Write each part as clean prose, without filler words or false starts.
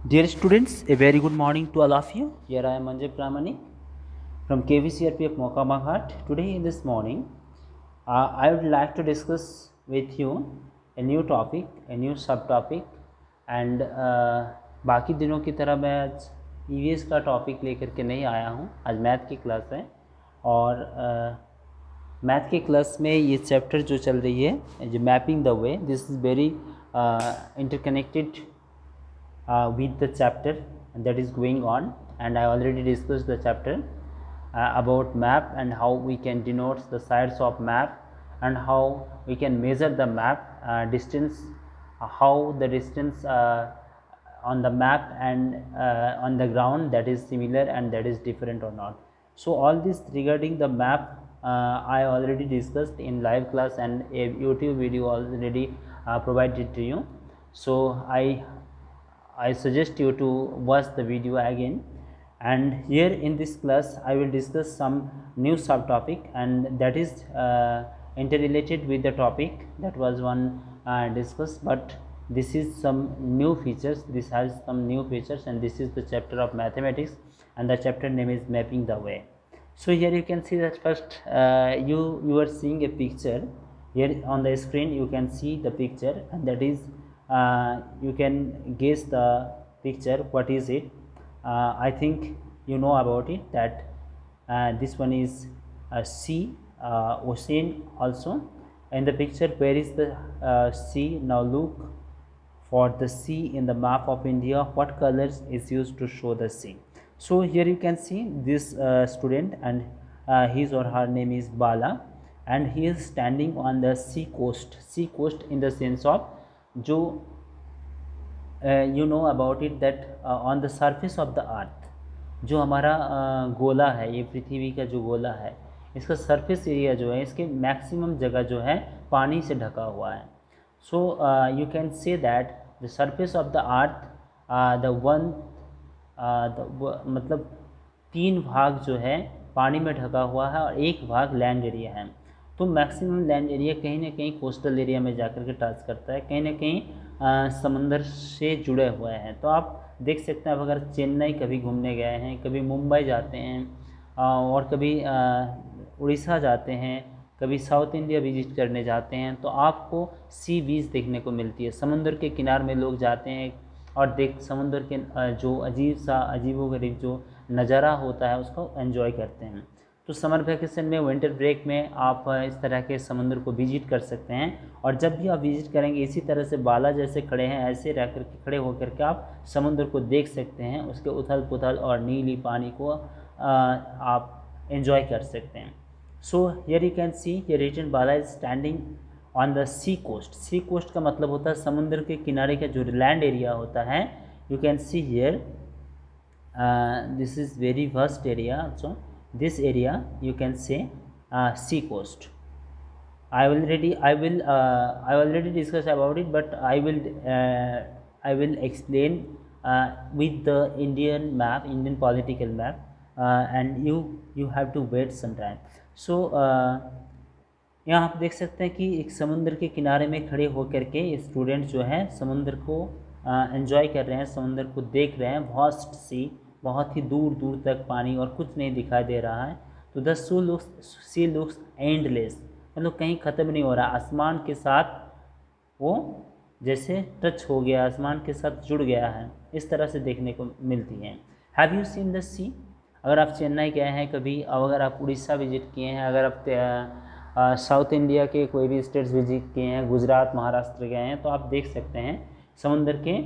Dear students, a very good morning to all of you. Here I am Manjay Pramanik from KVCRPF Mokamaghat. Today in this morning, I would like to discuss with you a new topic, a new subtopic and बाकी दिनों की तरह मैं आज EVS का topic लेकर के नहीं आया हूँ. आज मैथ की क्लास है और मैथ के क्लास में ये चैप्टर जो चल रही है जो mapping the way, this is very interconnected with the chapter that is going on, and I already discussed the chapter about map and how we can denote the sides of map and how we can measure the map distance, how the distance on the map and on the ground, that is similar and that is different or not. So all this regarding the map I already discussed in live class and a YouTube video already provided to you. So I suggest you to watch the video again, and here in this class I will discuss some new subtopic, and that is interrelated with the topic that was one discussed, but this is some new features, this has some new features, and this is the chapter of mathematics and the chapter name is mapping the way. So here you can see that first you are seeing a picture here on the screen. You can see the picture, and that is you can guess the picture, what is it. I think you know about it, that this one is sea, ocean also. In the picture, where is the sea? Now look for the sea in the map of India. What colors is used to show the sea? So here you can see this student, and his or her name is Bala, and he is standing on the sea coast. Sea coast in the sense of जो you know about it that on the surface of the earth, जो हमारा गोला है, ये पृथ्वी का जो गोला है, इसका सरफेस एरिया जो है, इसके मैक्सिमम जगह जो है पानी से ढका हुआ है. So you can say that the surface of the earth, the one मतलब 3 भाग जो है पानी में ढका हुआ है और 1 भाग लैंड एरिया है. तो मैक्सिमम लैंड एरिया कहीं ना कहीं कोस्टल एरिया में जाकर के टच करता है, कहीं ना कहीं समंदर से जुड़े हुए हैं. तो आप देख सकते हैं, अब अगर चेन्नई कभी घूमने गए हैं, कभी मुंबई जाते हैं और कभी उड़ीसा जाते हैं, कभी साउथ इंडिया विजिट करने जाते हैं, तो आपको सी बीच देखने को मिलती है. समुद्र के किनारे में लोग जाते हैं और समुद्र के जो अजीबोगरीब जो नज़ारा होता है उसको एंजॉय करते हैं. तो समर वैकेशन में, विंटर ब्रेक में आप इस तरह के समुद्र को विजिट कर सकते हैं. और जब भी आप विजिट करेंगे, इसी तरह से बाला जैसे खड़े हैं, ऐसे रह कर के खड़े होकर के आप समुद्र को देख सकते हैं, उसके उथल पुथल और नीली पानी को आप एंजॉय कर सकते हैं. So here you can see here written Bala is standing on the sea coast. Sea coast का मतलब होता है समुद्र के किनारे का जो लैंड एरिया होता है. You can see here this is very vast area. So this area you can say sea coast. I already discussed about it, but I will explain with the Indian map, Indian political map, and you have to wait some time. So यहाँ आप देख सकते हैं कि एक समुद्र के किनारे में खड़े होकर के स्टूडेंट जो हैं समुद्र को एंजॉय कर रहे हैं, समुद्र को देख रहे हैं. वास्ट सी, बहुत ही दूर दूर तक पानी और कुछ नहीं दिखाई दे रहा है. तो द सी लुक्स एंडलेस, मतलब कहीं ख़त्म नहीं हो रहा. आसमान के साथ वो जैसे टच हो गया, आसमान के साथ जुड़ गया है, इस तरह से देखने को मिलती हैं. हैव यू सीन द सी? अगर आप चेन्नई गए हैं कभी, और अगर आप उड़ीसा विजिट किए हैं, अगर आप साउथ इंडिया के कोई भी स्टेट्स विजिट किए हैं, गुजरात, महाराष्ट्र गए हैं, तो आप देख सकते हैं समुद्र के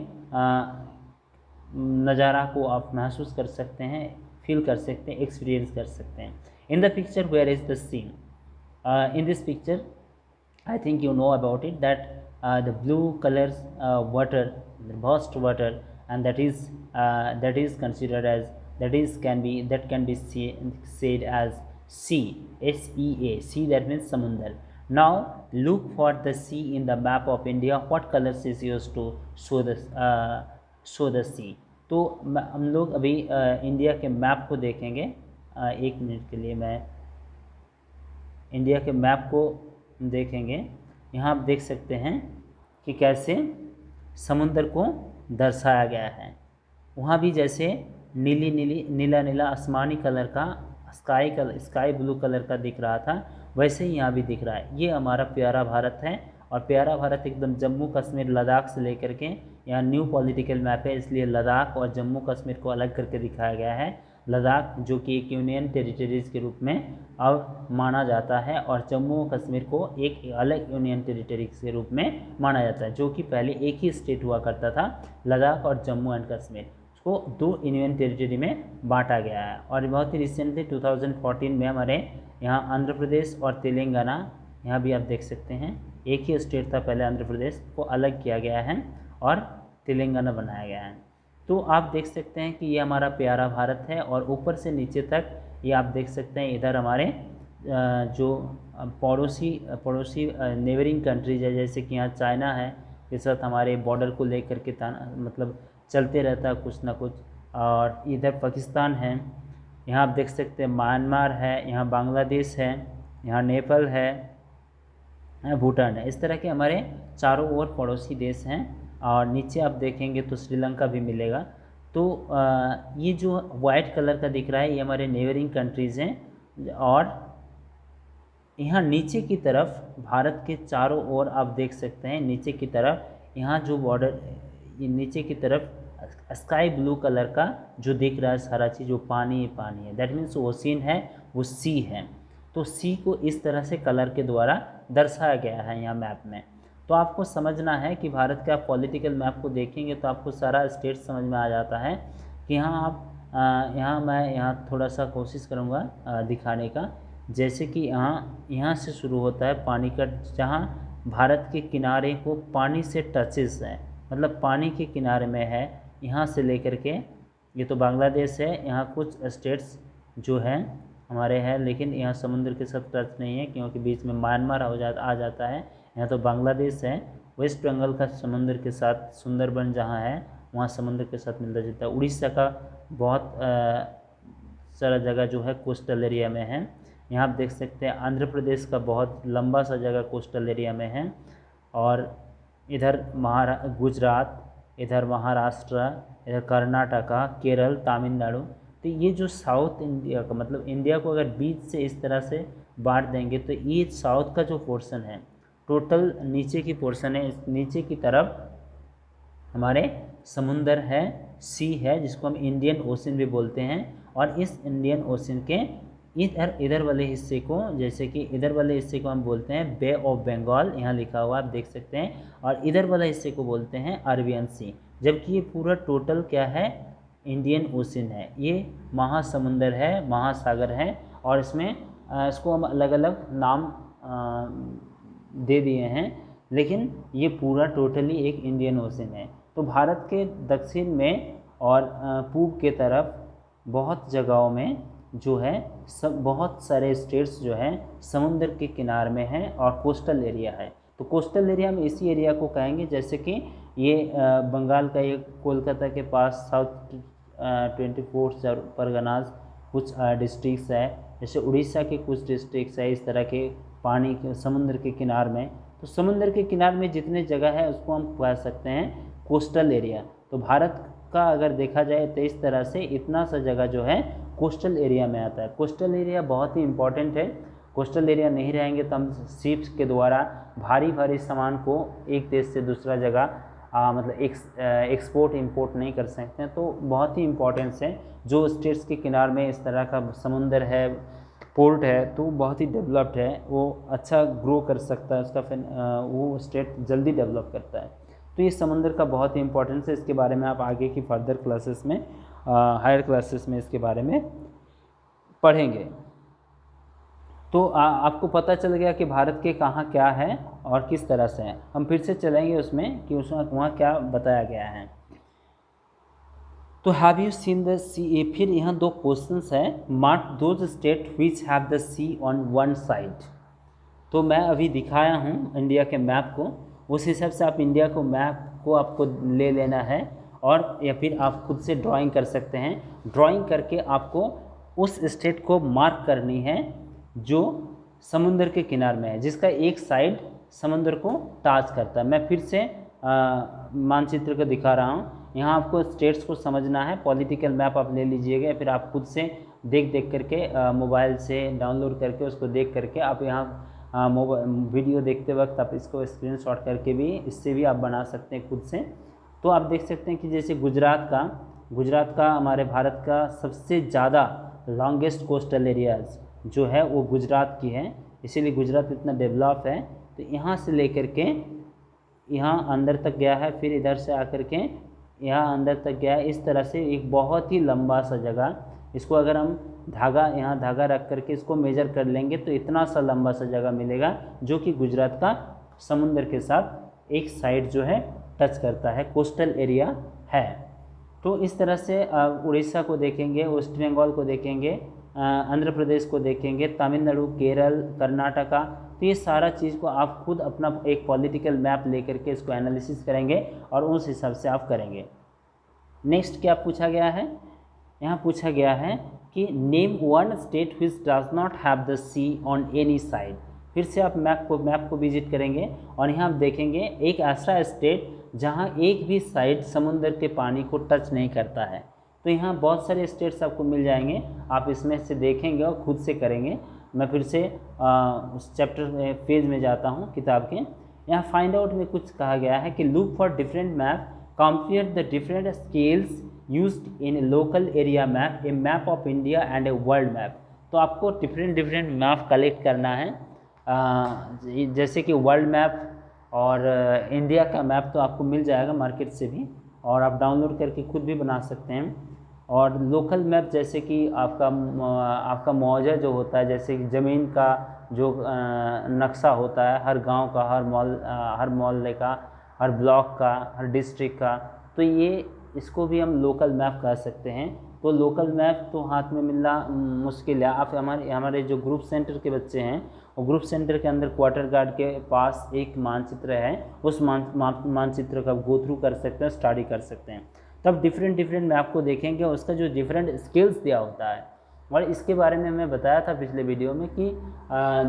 नज़ारा को आप महसूस कर सकते हैं, फील कर सकते हैं, एक्सपीरियंस कर सकते हैं. In the picture where is the scene? In this picture I think you know about it that the blue colours water, vast water, and that is considered as that can be said as sea, sea. Sea, that means samundar. Now look for the sea in the map of India. What colors is used to show the sea? तो हम लोग अभी India के map को देखेंगे. 1 minute के लिए मैं इंडिया के मैप को देखेंगे. यहाँ आप देख सकते हैं कि कैसे समुद्र को दर्शाया गया है. वहाँ भी जैसे नीला नीला आसमानी कलर का स्काई ब्लू कलर का दिख रहा था, वैसे ही यहाँ भी दिख रहा है। ये हमारा प्यारा भारत है, और प्यारा भारत एकदम जम्मू कश्मीर लद्दाख से लेकर के, यहाँ न्यू पॉलिटिकल मैप है इसलिए लद्दाख और जम्मू कश्मीर को अलग करके दिखाया गया है। लद्दाख जो कि एक यूनियन टेरिटरीज़ के रूप में अब माना जाता है, और जम्मू कश्मीर को एक अलग यूनियन टेरिटरीज के रूप में माना जाता है, जो कि पहले एक ही स्टेट हुआ करता था, लद्दाख और जम्मू एंड कश्मीर को 2 यूनियन टेरिटरी में बांटा गया है। और बहुत ही रिसेंटली 2014 में हमारे यहाँ आंध्र प्रदेश और तेलंगाना, यहाँ भी आप देख सकते हैं एक ही स्टेट था पहले, आंध्र प्रदेश को अलग किया गया है और तेलंगाना बनाया गया है। तो आप देख सकते हैं कि ये हमारा प्यारा भारत है, और ऊपर से नीचे तक ये आप देख सकते हैं इधर हमारे जो पड़ोसी नेबरिंग कंट्रीज है, जैसे कि यहाँ चाइना है, के साथ हमारे बॉर्डर को लेकर के मतलब चलते रहता है कुछ ना कुछ। और इधर पाकिस्तान है, यहाँ आप देख सकते हैं म्यांमार है, यहाँ बांग्लादेश है, यहाँ नेपाल है, भूटान है। इस तरह के हमारे चारों ओर पड़ोसी देश हैं, और नीचे आप देखेंगे तो श्रीलंका भी मिलेगा। तो ये जो वाइट कलर का दिख रहा है ये हमारे नेबरिंग कंट्रीज़ हैं, और यहाँ नीचे की तरफ भारत के चारों ओर आप देख सकते हैं नीचे की तरफ यहाँ जो बॉर्डर, ये नीचे की तरफ स्काई ब्लू कलर का जो दिख रहा है सारा चीज़, जो पानी ही पानी है, दैट मीन्स ओशियन है, वो सी है। तो सी को इस तरह से कलर के द्वारा दर्शाया गया है यहाँ मैप में। तो आपको समझना है कि भारत के आप पॉलिटिकल मैप को देखेंगे तो आपको सारा स्टेट समझ में आ जाता है कि यहाँ आप मैं यहाँ थोड़ा सा कोशिश करूँगा दिखाने का। जैसे कि यहाँ से शुरू होता है पानी का, जहाँ भारत के किनारे को पानी से टचेस है, मतलब पानी के किनारे में है, यहाँ से लेकर के ये तो बांग्लादेश है, यहाँ कुछ स्टेट्स जो हैं हमारे हैं, लेकिन यहाँ समुद्र के साथ टच नहीं है क्योंकि बीच में म्यांमार आ जाता है। यहाँ तो बांग्लादेश है, वेस्ट बंगाल का समुद्र के साथ सुंदरबन जहाँ है वहाँ समुद्र के साथ मिलता जुलता है। उड़ीसा का बहुत सारा जगह जो है कोस्टल एरिया में है। यहाँ आप देख सकते हैं आंध्र प्रदेश का बहुत लंबा सा जगह कोस्टल एरिया में है, और इधर गुजरात, इधर महाराष्ट्र, इधर कर्नाटका, केरल, तमिलनाडु। तो ये जो साउथ इंडिया का, मतलब इंडिया को अगर बीच से इस तरह से बांट देंगे तो ये साउथ का जो पोर्शन है, टोटल नीचे की पोर्शन है, इस नीचे की तरफ हमारे समुंदर है, सी है, जिसको हम इंडियन ओशन भी बोलते हैं। और इस इंडियन ओशन के इधर वाले हिस्से को, जैसे कि इधर वाले हिस्से को हम बोलते हैं बे ऑफ बंगाल, यहाँ लिखा हुआ आप देख सकते हैं, और इधर वाले हिस्से को बोलते हैं अरबियन सी। जबकि ये पूरा टोटल क्या है, इंडियन ओशन है, ये महासमुंदर है, महासागर है, और इसमें इसको हम अलग अलग नाम दे दिए हैं, लेकिन ये पूरा टोटली एक इंडियन ओशन है। तो भारत के दक्षिण में और पूर्व के तरफ बहुत जगहों में जो है सब बहुत सारे स्टेट्स जो हैं समुद्र के किनारे में हैं और कोस्टल एरिया है। तो कोस्टल एरिया में इसी एरिया को कहेंगे, जैसे कि ये बंगाल का, ये कोलकाता के पास साउथ 24 परगनाज कुछ डिस्ट्रिक्ट्स है, जैसे उड़ीसा के कुछ डिस्ट्रिक्ट्स है इस तरह के पानी के समुद्र के किनारे में। तो समुद्र के किनारे में जितने जगह है उसको हम कह सकते हैं कोस्टल एरिया। तो भारत का अगर देखा जाए तो इस तरह से इतना सा जगह जो है कोस्टल एरिया में आता है। कोस्टल एरिया बहुत ही इम्पॉर्टेंट है। कोस्टल एरिया नहीं रहेंगे तो हम शिप्स के द्वारा भारी सामान को एक देश से दूसरा जगह मतलब एक्सपोर्ट इंपोर्ट नहीं कर सकते हैं। तो बहुत ही इम्पोर्टेंस है। जो स्टेट्स के किनारे में इस तरह का समुंदर है, पोर्ट है, तो बहुत ही डेवलप्ड है, वो अच्छा ग्रो कर सकता है, उसका फिर वो स्टेट जल्दी डेवलप करता है। तो ये समंदर का बहुत ही इंपॉर्टेंस है। इसके बारे में आप आगे की फर्दर क्लासेस में, हायर क्लासेस में इसके बारे में पढ़ेंगे। तो आपको पता चल गया कि भारत के कहाँ क्या है और किस तरह से है। हम फिर से चलेंगे उसमें कि उसमें वहाँ क्या बताया गया है। तो have you seen the sea, फिर यहाँ दो क्वेश्चंस हैं। Mark those state which have the sea on one side. तो मैं अभी दिखाया हूँ इंडिया के मैप को, उस हिसाब से आप इंडिया को मैप को आपको ले लेना है, और या फिर आप खुद से ड्राइंग कर सकते हैं। ड्राइंग करके आपको उस स्टेट को मार्क करनी है जो समुद्र के किनारे में है, जिसका एक साइड समुद्र को टच करता है। मैं फिर से मानचित्र को दिखा रहा हूँ। यहाँ आपको स्टेट्स को समझना है, पॉलिटिकल मैप आप ले लीजिएगा, फिर आप खुद से देख करके मोबाइल से डाउनलोड करके उसको देख करके आप यहाँ मोबाइल वीडियो देखते वक्त आप इसको स्क्रीनशॉट करके भी इससे भी आप बना सकते हैं खुद से। तो आप देख सकते हैं कि जैसे गुजरात का हमारे भारत का सबसे ज़्यादा लॉन्गेस्ट कोस्टल एरियाज़ जो है वो गुजरात की है, इसीलिए गुजरात इतना डेवलप है। तो यहाँ से लेकर के यहाँ अंदर तक गया है, फिर इधर से आकर के यहाँ अंदर तक गया है। इस तरह से एक बहुत ही लंबा सा जगह, इसको अगर हम यहाँ धागा रख करके इसको मेजर कर लेंगे तो इतना सा लंबा सा जगह मिलेगा जो कि गुजरात का समुंदर के साथ एक साइड जो है टच करता है, कोस्टल एरिया है। तो इस तरह से उड़ीसा को देखेंगे, वेस्ट बंगाल को देखेंगे, आंध्र प्रदेश को देखेंगे, तमिलनाडु, केरल, कर्नाटका, तो ये सारा चीज़ को आप खुद अपना एक पॉलिटिकल मैप लेकर के इसको एनालिसिस करेंगे और उस हिसाब से आप करेंगे। नेक्स्ट क्या पूछा गया है, यहाँ पूछा गया है कि name one state which does not have the sea on any side. फिर से आप मैप को विजिट करेंगे और यहाँ आप देखेंगे एक ऐसा स्टेट जहाँ एक भी साइड समुद्र के पानी को टच नहीं करता है। तो यहाँ बहुत सारे स्टेट्स आपको मिल जाएंगे, आप इसमें से देखेंगे और खुद से करेंगे। मैं फिर से उस चैप्टर पेज में जाता हूँ किताब के। यहाँ फाइंड आउट में कुछ कहा गया है कि look for different map, compare the different scales used in local area map, A map of India and a world map. तो आपको डिफरेंट मैप कलेक्ट करना है, जैसे कि वर्ल्ड मैप और इंडिया का मैप तो आपको मिल जाएगा मार्केट से भी, और आप डाउनलोड करके खुद भी बना सकते हैं। और लोकल मैप जैसे कि आपका मुआवजा जो होता है, जैसे कि ज़मीन का जो नक्शा होता है हर गांव का, हर मोहल्ले का, हर ब्लॉक का, हर डिस्ट्रिक्ट का, तो ये इसको भी हम लोकल मैप कह सकते हैं। तो लोकल मैप तो हाथ में मिलना मुश्किल है। आप हमारे जो ग्रुप सेंटर के बच्चे हैं, वो ग्रुप सेंटर के अंदर क्वार्टर गार्ड के पास एक मानचित्र है, उस मानचित्र का गो थ्रू कर सकते हैं, स्टडी कर सकते हैं। तब डिफरेंट मैप को देखेंगे, उसका जो डिफरेंट स्किल्स दिया होता है। और इसके बारे में मैं बताया था पिछले वीडियो में कि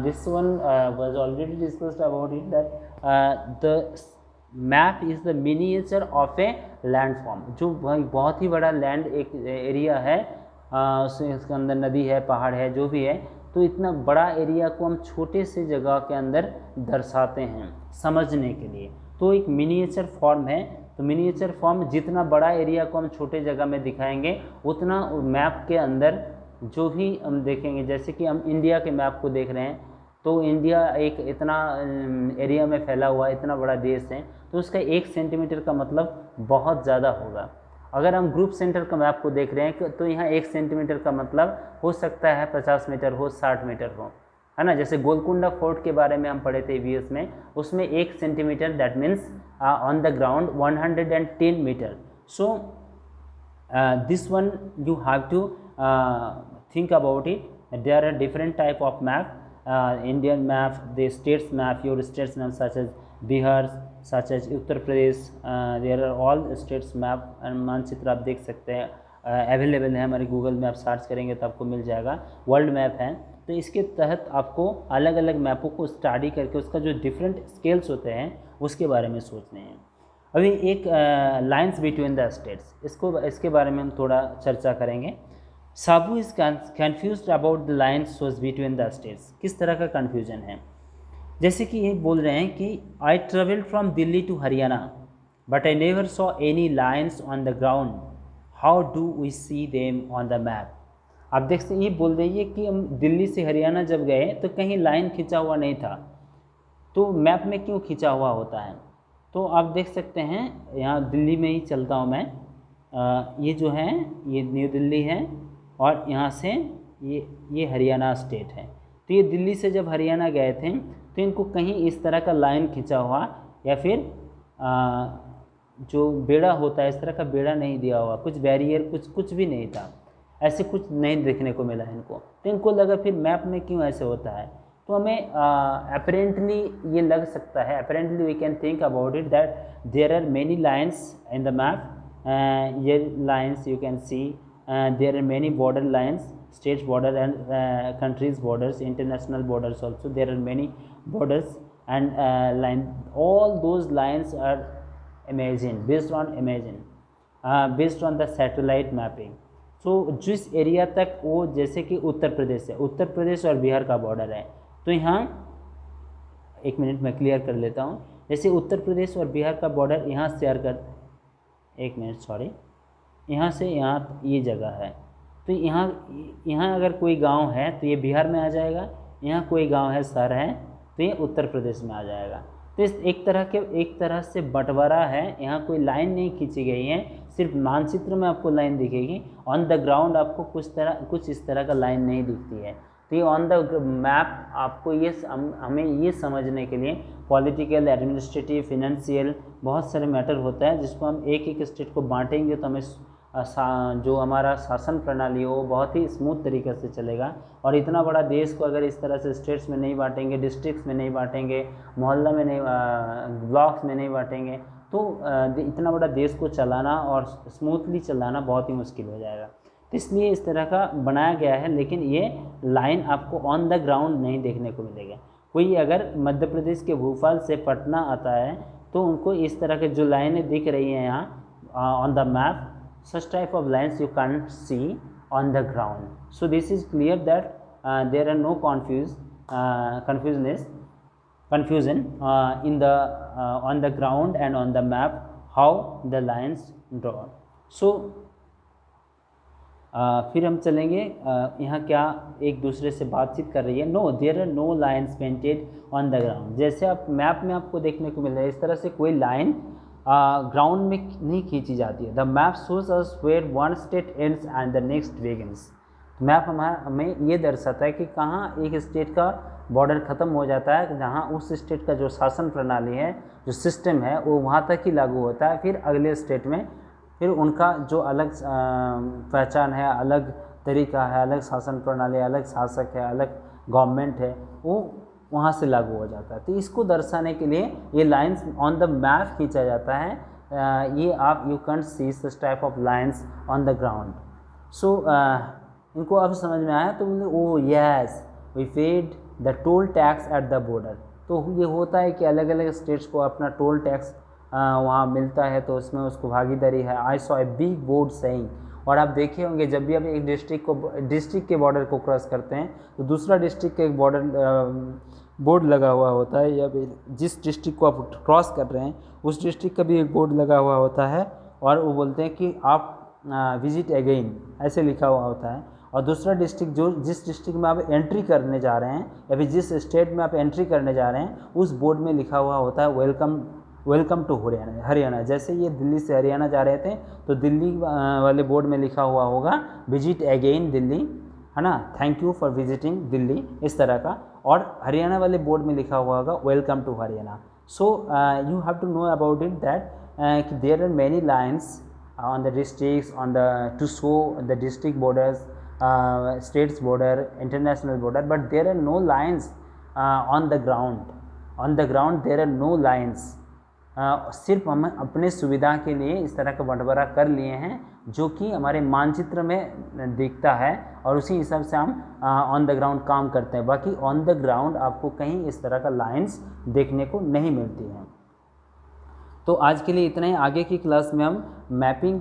this one was already discussed about it that the map is the miniature of A landform. जो बहुत ही बड़ा लैंड एक एरिया है, उसके अंदर नदी है, पहाड़ है, जो भी है, तो इतना बड़ा एरिया को हम छोटे से जगह के अंदर दर्शाते हैं समझने के लिए। तो एक मिनिएचर फॉर्म है। तो मिनिएचर फॉर्म जितना बड़ा एरिया को हम छोटे जगह में दिखाएंगे उतना मैप के अंदर जो भी हम देखेंगे, जैसे कि हम इंडिया के मैप को देख रहे हैं, तो इंडिया एक इतना एरिया में फैला हुआ इतना बड़ा देश है, तो उसका 1 सेंटीमीटर का मतलब बहुत ज़्यादा होगा। अगर हम ग्रुप सेंटर का मैप को देख रहे हैं तो यहाँ 1 सेंटीमीटर का मतलब हो सकता है 50 मीटर हो, 60 मीटर हो, है ना। जैसे गोलकुंडा फोर्ट के बारे में हम पढ़े थे ईवीएस में, उसमें 1 centimetre that means on the ground 110 metre. So this one you have to think about it. There are different type of map, Indian map, the states map, your states map such as Bihar, such as Uttar Pradesh, there are all states map and मानचित्र आप देख सकते हैं, available है हमारे Google map search करेंगे तो आपको मिल जाएगा। वर्ल्ड मैप है, तो इसके तहत आपको अलग अलग मैपों को स्टडी करके उसका जो डिफरेंट स्केल्स होते हैं उसके बारे में सोचने हैं। अभी एक लाइन्स बिटवीन द स्टेट्स, इसके बारे में हम थोड़ा चर्चा करेंगे। Sabu is confused about the lines shows between the states. किस तरह का कन्फ्यूजन है, जैसे कि ये बोल रहे हैं कि I travelled from Delhi to Haryana but I never saw any lines on the ground, how do we see them on the map. आप देख सकते ये बोल रही है कि हम दिल्ली से हरियाणा जब गए तो कहीं लाइन खींचा हुआ नहीं था, तो मैप में क्यों खींचा हुआ होता है। तो आप देख सकते हैं यहाँ दिल्ली में ही चलता हूँ मैं, ये जो है ये न्यू दिल्ली है और यहाँ से ये हरियाणा स्टेट है। तो ये दिल्ली से जब हरियाणा गए थे तो इनको कहीं इस तरह का लाइन खींचा हुआ या फिर जो बेड़ा होता है इस तरह का बेड़ा नहीं दिया हुआ, कुछ बैरियर कुछ भी नहीं था, ऐसे कुछ नहीं देखने को मिला इनको। तो इनको लगा फिर मैप में क्यों ऐसे होता है। तो हमें अपेरेंटली ये लग सकता है, apparently we can think about it that there are many lines in the map, ये lines you can see, there are many border lines, states border and countries borders, international borders also, there are many borders and line, all those lines are imagined, based on imagine, based on the satellite mapping. So जिस area तक वो, जैसे कि उत्तर प्रदेश है, उत्तर प्रदेश और बिहार का border है, तो यहाँ एक मिनट मैं क्लियर कर लेता हूँ। जैसे उत्तर प्रदेश और बिहार का बॉर्डर यहाँ शेयर कर, एक मिनट सॉरी, यहाँ से यहाँ ये जगह है, तो यहाँ अगर कोई गांव है तो ये बिहार में आ जाएगा, यहाँ कोई गांव है, शहर है, तो ये उत्तर प्रदेश में आ जाएगा। तो इस एक तरह से बंटवारा है, यहाँ कोई लाइन नहीं खींची गई है, सिर्फ मानचित्र में आपको लाइन दिखेगी, ऑन द ग्राउंड आपको कुछ इस तरह का लाइन नहीं दिखती है। तो ये ऑन द मैप आपको हमें ये समझने के लिए पॉलिटिकल, एडमिनिस्ट्रेटिव, फिनेंशियल बहुत सारे मैटर होता है, जिसको हम एक एक स्टेट को बांटेंगे तो हमें जो हमारा शासन प्रणाली हो वो बहुत ही स्मूथ तरीके से चलेगा। और इतना बड़ा देश को अगर इस तरह से स्टेट्स में नहीं बांटेंगे, डिस्ट्रिक्ट्स में नहीं बांटेंगे, मोहल्ला में नहीं, ब्लॉक्स में नहीं बांटेंगे, तो इतना बड़ा देश को चलाना और स्मूथली चलाना बहुत ही मुश्किल हो जाएगा। तो इसलिए इस तरह का बनाया गया है, लेकिन ये लाइन आपको ऑन द ग्राउंड नहीं देखने को मिलेगा। कोई अगर मध्य प्रदेश के भोपाल से पटना आता है तो उनको इस तरह के जो लाइनें दिख रही हैं यहाँ on the map, such type of lines you can't see on the ground. So this is clear that there are no confusion in the on the ground and on the map how the lines draw. So फिर हम चलेंगे, यहाँ क्या एक दूसरे से बातचीत कर रही है। No, there are no lines painted on the ground. जैसे आप मैप में आपको देखने को मिल रहा है, इस तरह से कोई लाइन ग्राउंड में नहीं खींची जाती है। The map shows us where one state ends and the next begins. Map हमें ये दर्शाता है कि कहाँ एक स्टेट का बॉर्डर ख़त्म हो जाता है, जहाँ उस स्टेट का जो शासन प्रणाली है, जो सिस्टम है, वो वहाँ तक ही लागू होता है। फिर अगले स्टेट में फिर उनका जो अलग पहचान है, अलग तरीका है, अलग शासन प्रणाली, अलग शासक है, अलग गवर्नमेंट है, वो वहाँ से लागू हो जाता है। तो इसको दर्शाने के लिए ये लाइंस ऑन द मैप खींचा जाता है। ये आप you can't see this type of lines on the ground. So इनको अब समझ में आया तो oh yes we paid the toll tax at the border. तो ये होता है कि अलग अलग स्टेट्स को अपना टोल टैक्स वहाँ मिलता है, तो उसमें उसको भागीदारी है। I saw a big board saying, और आप देखे होंगे जब भी आप एक डिस्ट्रिक्ट के बॉर्डर को क्रॉस करते हैं तो दूसरा डिस्ट्रिक्ट के एक बोर्ड लगा हुआ होता है, या फिर जिस डिस्ट्रिक्ट को आप क्रॉस कर रहे हैं उस डिस्ट्रिक्ट का भी एक बोर्ड लगा हुआ होता है, और वो बोलते हैं कि आप विजिट अगेन, ऐसे लिखा हुआ होता है। और दूसरा डिस्ट्रिक्ट जिस डिस्ट्रिक्ट में आप एंट्री करने जा रहे हैं, या फिर जिस स्टेट में आप एंट्री करने जा रहे हैं, उस बोर्ड में लिखा हुआ होता है वेलकम टू हरियाणा। जैसे ये दिल्ली से हरियाणा जा रहे थे तो दिल्ली वाले बोर्ड में लिखा हुआ होगा विजिट अगेन दिल्ली, है ना, thank you for visiting Delhi, इस तरह का। और हरियाणा वाले बोर्ड में लिखा हुआ होगा welcome to Haryana. So you have to know about it that there are many lines on the districts on the to show the district borders, states border, international border, but there are no lines on the ground. On the ground there are no lines. सिर्फ हम अपने सुविधा के लिए इस तरह का बंटवारा कर लिए हैं, जो कि हमारे मानचित्र में दिखता है, और उसी हिसाब से हम ऑन द ग्राउंड काम करते हैं। बाकी ऑन द ग्राउंड आपको कहीं इस तरह का लाइंस देखने को नहीं मिलती हैं। तो आज के लिए इतना ही। आगे की क्लास में हम मैपिंग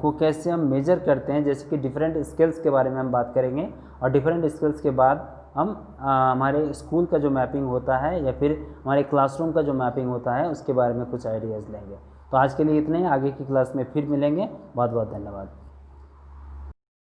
को कैसे हम मेजर करते हैं, जैसे कि डिफरेंट स्किल्स के बारे में हम बात करेंगे, और डिफरेंट स्किल्स के बाद हम हमारे स्कूल का जो मैपिंग होता है या फिर हमारे क्लासरूम का जो मैपिंग होता है उसके बारे में कुछ आइडियाज़ लेंगे। तो आज के लिए इतने ही। आगे की क्लास में फिर मिलेंगे। बहुत बहुत धन्यवाद।